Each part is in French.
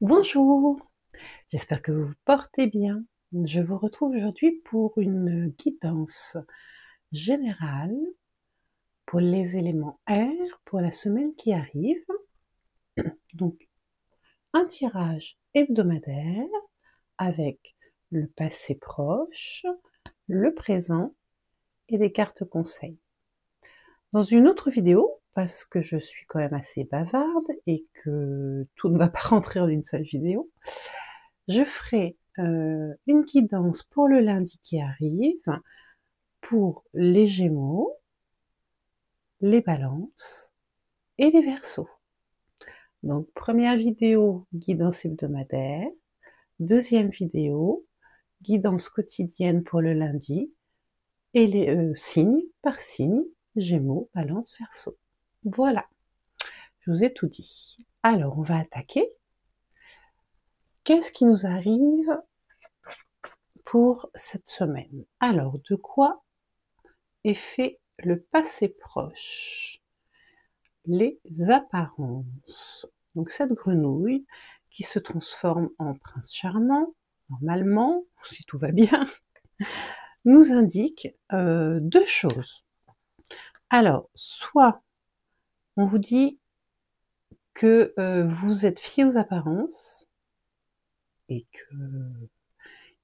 Bonjour, j'espère que vous vous portez bien. Je vous retrouve aujourd'hui pour une guidance générale pour les éléments air pour la semaine qui arrive. Donc, un tirage hebdomadaire avec le passé proche, le présent et des cartes conseils. Dans une autre vidéo, parce que je suis quand même assez bavarde et que tout ne va pas rentrer en une seule vidéo, je ferai une guidance pour le lundi qui arrive, pour les Gémeaux, les Balances et les Verseaux. Donc première vidéo, guidance hebdomadaire, deuxième vidéo, guidance quotidienne pour le lundi, et les signes par signe, Gémeaux, Balance, Verseau. Voilà, je vous ai tout dit. Alors on va attaquer. Qu'est-ce qui nous arrive pour cette semaine? Alors, de quoi est fait le passé proche? Les apparences. Donc cette grenouille qui se transforme en prince charmant, normalement, si tout va bien, nous indique deux choses. Alors, soit on vous dit que vous êtes fié aux apparences et que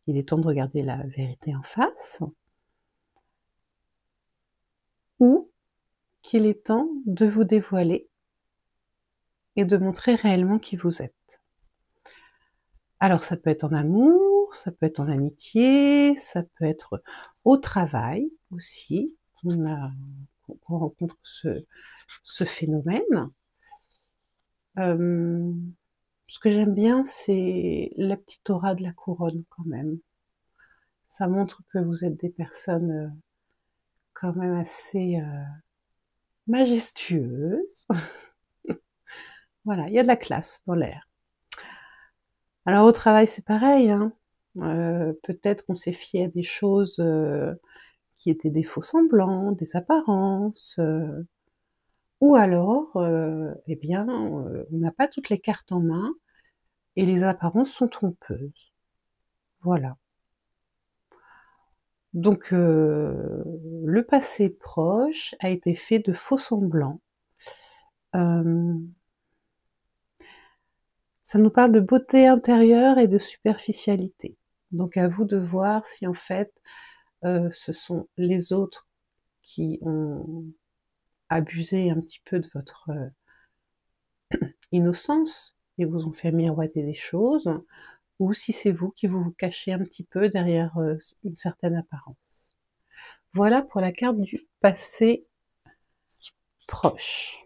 il est temps de regarder la vérité en face, ou qu'il est temps de vous dévoiler et de montrer réellement qui vous êtes. Alors ça peut être en amour, ça peut être en amitié, ça peut être au travail aussi, qu'on rencontre ce phénomène. Ce que j'aime bien, c'est la petite aura de la couronne quand même. Ça montre que vous êtes des personnes quand même assez majestueuses. Voilà, il y a de la classe dans l'air. Alors au travail, c'est pareil, hein. Peut-être qu'on s'est fié à des choses qui étaient des faux semblants, des apparences, ou alors, eh bien, on n'a pas toutes les cartes en main et les apparences sont trompeuses. Voilà. Donc, le passé proche a été fait de faux semblants. Ça nous parle de beauté intérieure et de superficialité. Donc à vous de voir si en fait, ce sont les autres qui ont abusé un petit peu de votre innocence et vous ont fait miroiter des choses, ou si c'est vous qui vous cachez un petit peu derrière une certaine apparence. Voilà pour la carte du passé proche.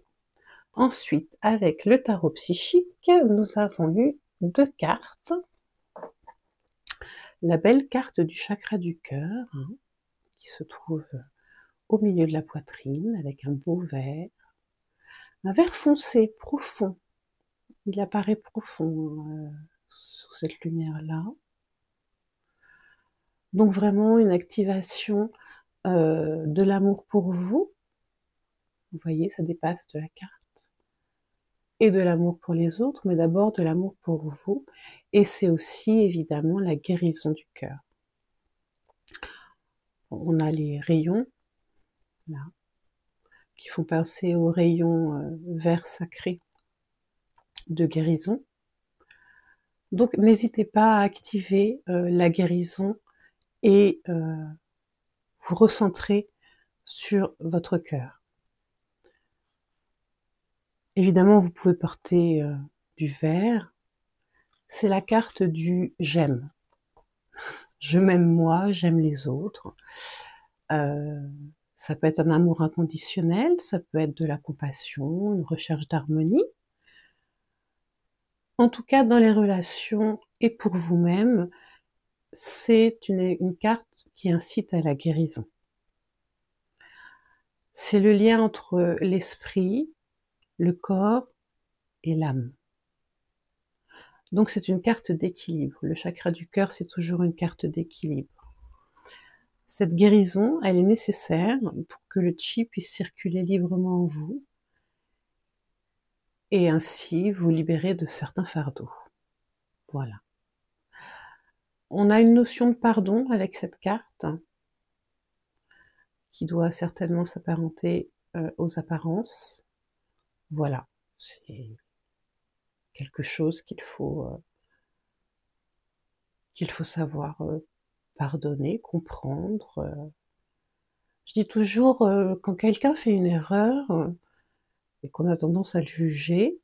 Ensuite, avec le tarot psychique, nous avons eu deux cartes. La belle carte du chakra du cœur, hein, qui se trouve au milieu de la poitrine, avec un beau vert. Un vert foncé, profond. Il apparaît profond sous cette lumière-là. Donc vraiment une activation de l'amour pour vous. Vous voyez, ça dépasse de la carte. Et de l'amour pour les autres, mais d'abord de l'amour pour vous. Et c'est aussi évidemment la guérison du cœur. On a les rayons, là, qui font penser aux rayons vert sacré de guérison. Donc n'hésitez pas à activer la guérison et vous recentrer sur votre cœur. Évidemment, vous pouvez porter du vert. C'est la carte du j'aime. Je m'aime moi, j'aime les autres. Ça peut être un amour inconditionnel, ça peut être de la compassion, une recherche d'harmonie. En tout cas, dans les relations et pour vous-même, c'est une carte qui incite à la guérison. C'est le lien entre l'esprit, le corps et l'âme. Donc c'est une carte d'équilibre. Le chakra du cœur, c'est toujours une carte d'équilibre. Cette guérison, elle est nécessaire pour que le chi puisse circuler librement en vous et ainsi vous libérer de certains fardeaux. Voilà. On a une notion de pardon avec cette carte, qui doit certainement s'apparenter aux apparences. Voilà, c'est quelque chose qu'il faut savoir pardonner, comprendre. Je dis toujours, quand quelqu'un fait une erreur et qu'on a tendance à le juger,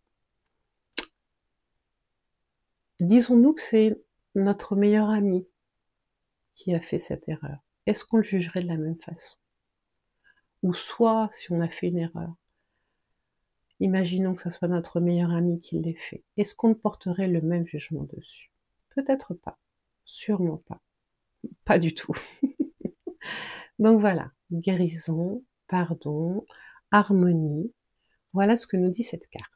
disons-nous que c'est notre meilleur ami qui a fait cette erreur. Est-ce qu'on le jugerait de la même façon? Ou soit, si on a fait une erreur, imaginons que ce soit notre meilleur ami qui l'ait fait, est-ce qu'on porterait le même jugement dessus? Peut-être pas, sûrement pas, pas du tout. Donc voilà, guérison, pardon, harmonie, voilà ce que nous dit cette carte.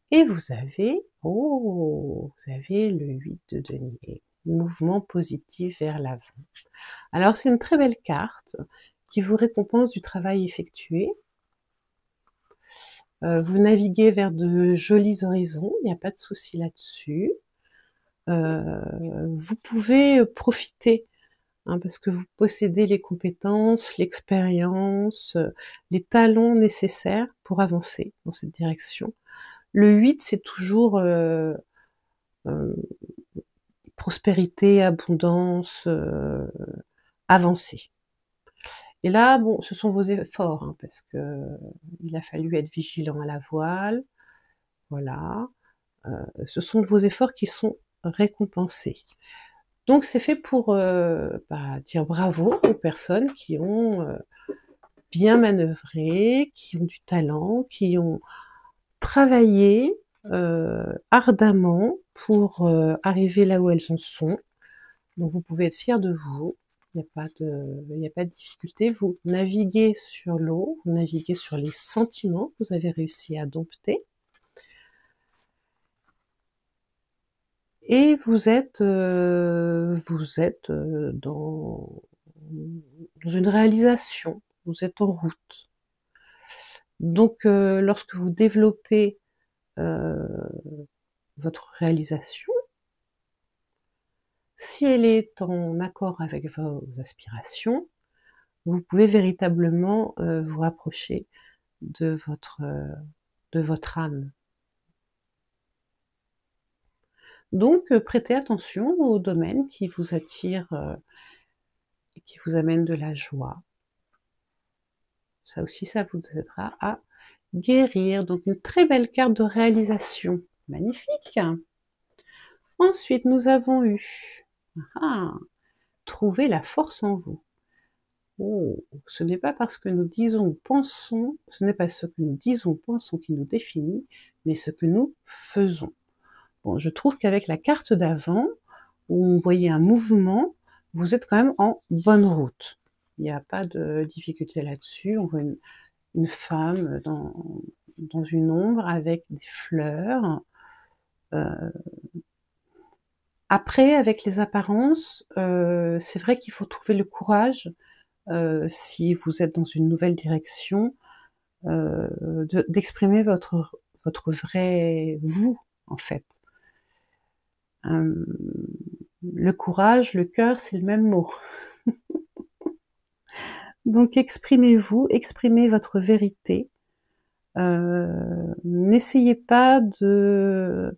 Et vous avez, oh, vous avez le 8 de denier, mouvement positif vers l'avant. Alors c'est une très belle carte qui vous récompense du travail effectué. Vous naviguez vers de jolis horizons, il n'y a pas de souci là-dessus. Vous pouvez profiter, hein, parce que vous possédez les compétences, l'expérience, les talents nécessaires pour avancer dans cette direction. Le 8, c'est toujours prospérité, abondance, avancée. Et là, bon, ce sont vos efforts, hein, parce que il a fallu être vigilant à la voile, voilà. Ce sont vos efforts qui sont récompensés. Donc c'est fait pour dire bravo aux personnes qui ont bien manœuvré, qui ont du talent, qui ont travaillé ardemment pour arriver là où elles en sont. Donc vous pouvez être fiers de vous. Il n'y a pas de difficulté. Vous naviguez sur l'eau, vous naviguez sur les sentiments que vous avez réussi à dompter. Et vous êtes dans une réalisation, vous êtes en route. Donc lorsque vous développez votre réalisation, si elle est en accord avec vos aspirations, vous pouvez véritablement vous rapprocher de votre âme. Donc prêtez attention aux domaines qui vous attirent et qui vous amènent de la joie. Ça aussi, ça vous aidera à guérir. Donc une très belle carte de réalisation. Magnifique. Ensuite, nous avons eu trouver la force en vous. Oh, ce n'est pas parce que nous disons ou pensons, ce n'est pas ce que nous disons ou pensons qui nous définit, mais ce que nous faisons. Bon, je trouve qu'avec la carte d'avant, où on voyait un mouvement, vous êtes quand même en bonne route. Il n'y a pas de difficulté là-dessus. On voit une femme dans une ombre avec des fleurs. Après, avec les apparences, c'est vrai qu'il faut trouver le courage, si vous êtes dans une nouvelle direction, d'exprimer votre vrai vous, en fait. Le courage, le cœur, c'est le même mot. Donc exprimez-vous, exprimez votre vérité. N'essayez pas de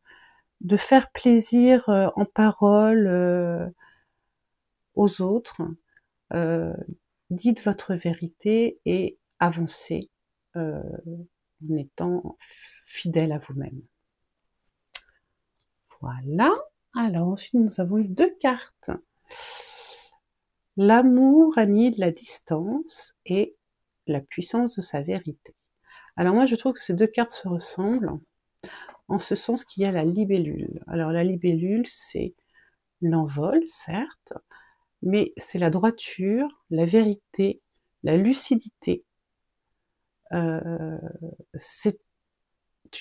faire plaisir en parole aux autres. Dites votre vérité et avancez en étant fidèle à vous-même. Voilà. Alors ensuite nous avons eu 2 cartes. L'amour annihile la distance et la puissance de sa vérité. Alors moi je trouve que ces 2 cartes se ressemblent, en ce sens qu'il y a la libellule. Alors la libellule, c'est l'envol, certes, mais c'est la droiture, la vérité, la lucidité. C'est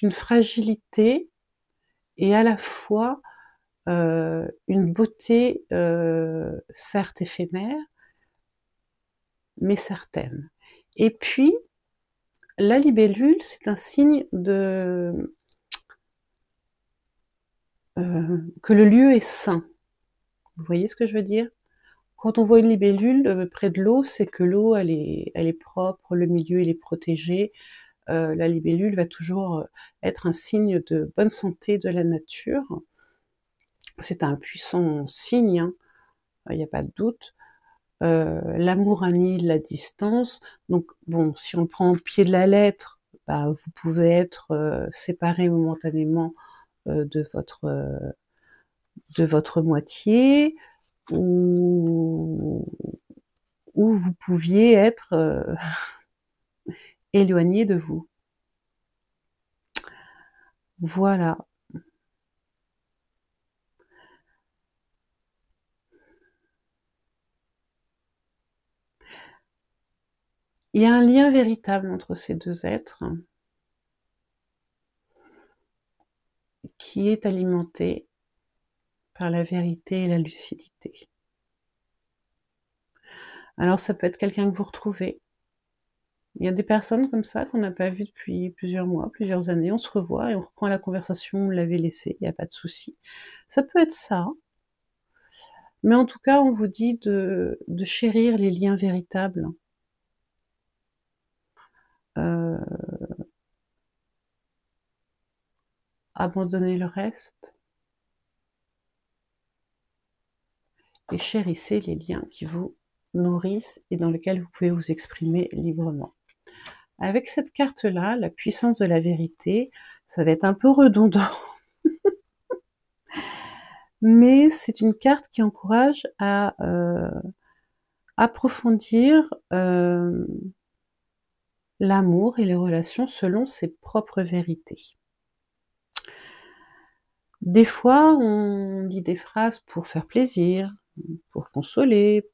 une fragilité et à la fois une beauté certes éphémère, mais certaine. Et puis, la libellule, c'est un signe que le lieu est sain. Vous voyez ce que je veux dire? Quand on voit une libellule, près de l'eau, c'est que l'eau elle est propre, le milieu il est protégé. La libellule va toujours, être un signe de bonne santé de la nature. C'est un puissant signe, hein, il n'y a pas de doute. L'amour annihile la distance, donc bon, si on prend au pied de la lettre, bah, vous pouvez être, séparés momentanément, de votre moitié, ou vous pouviez être, éloignés de vous. Voilà. Il y a un lien véritable entre ces 2 êtres qui est alimenté par la vérité et la lucidité. Alors ça peut être quelqu'un que vous retrouvez. Il y a des personnes comme ça qu'on n'a pas vues depuis plusieurs mois, plusieurs années, on se revoit et on reprend la conversation où on l'avait laissée, il y a pas de souci. Ça peut être ça, mais en tout cas, on vous dit de chérir les liens véritables. Abandonnez le reste et chérissez les liens qui vous nourrissent et dans lesquels vous pouvez vous exprimer librement. Avec cette carte-là, la puissance de la vérité, ça va être un peu redondant, mais c'est une carte qui encourage à approfondir l'amour et les relations selon ses propres vérités. Des fois, on dit des phrases pour faire plaisir, pour consoler,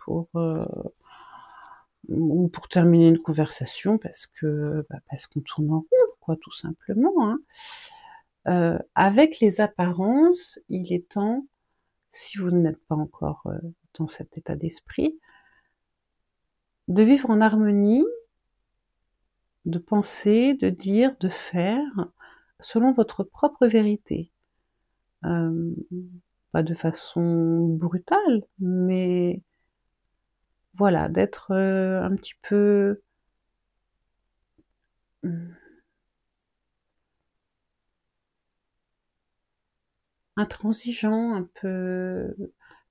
ou pour terminer une conversation parce qu'on tourne en rond, quoi, tout simplement, hein. Avec les apparences, il est temps, si vous n'êtes pas encore dans cet état d'esprit, de vivre en harmonie, de penser, de dire, de faire, selon votre propre vérité. Pas de façon brutale, mais voilà, d'être un petit peu intransigeant, un peu.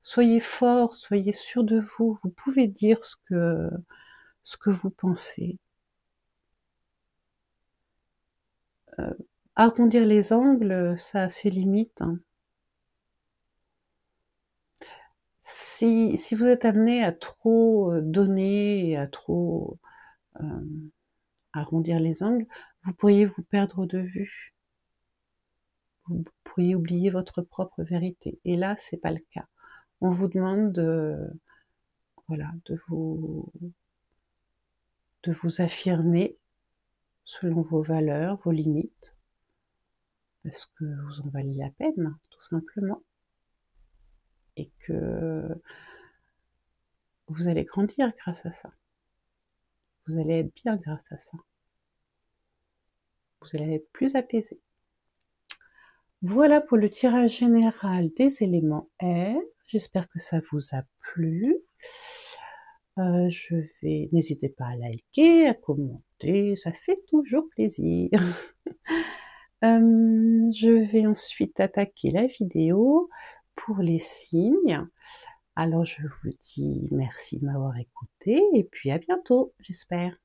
Soyez fort, soyez sûr de vous. Vous pouvez dire ce que vous pensez. Arrondir les angles, ça a ses limites, hein. Si vous êtes amené à trop donner et à trop arrondir les angles, vous pourriez vous perdre de vue. Vous pourriez oublier votre propre vérité. Et là, c'est pas le cas. On vous demande voilà, de vous affirmer selon vos valeurs, vos limites, parce que vous en valez la peine, tout simplement, et que vous allez grandir grâce à ça. Vous allez être bien grâce à ça. Vous allez être plus apaisé. Voilà pour le tirage général des éléments air. J'espère que ça vous a plu. N'hésitez pas à liker, à commenter, ça fait toujours plaisir. Je vais ensuite attaquer la vidéo pour les signes. Alors je vous dis merci de m'avoir écouté et puis à bientôt, j'espère.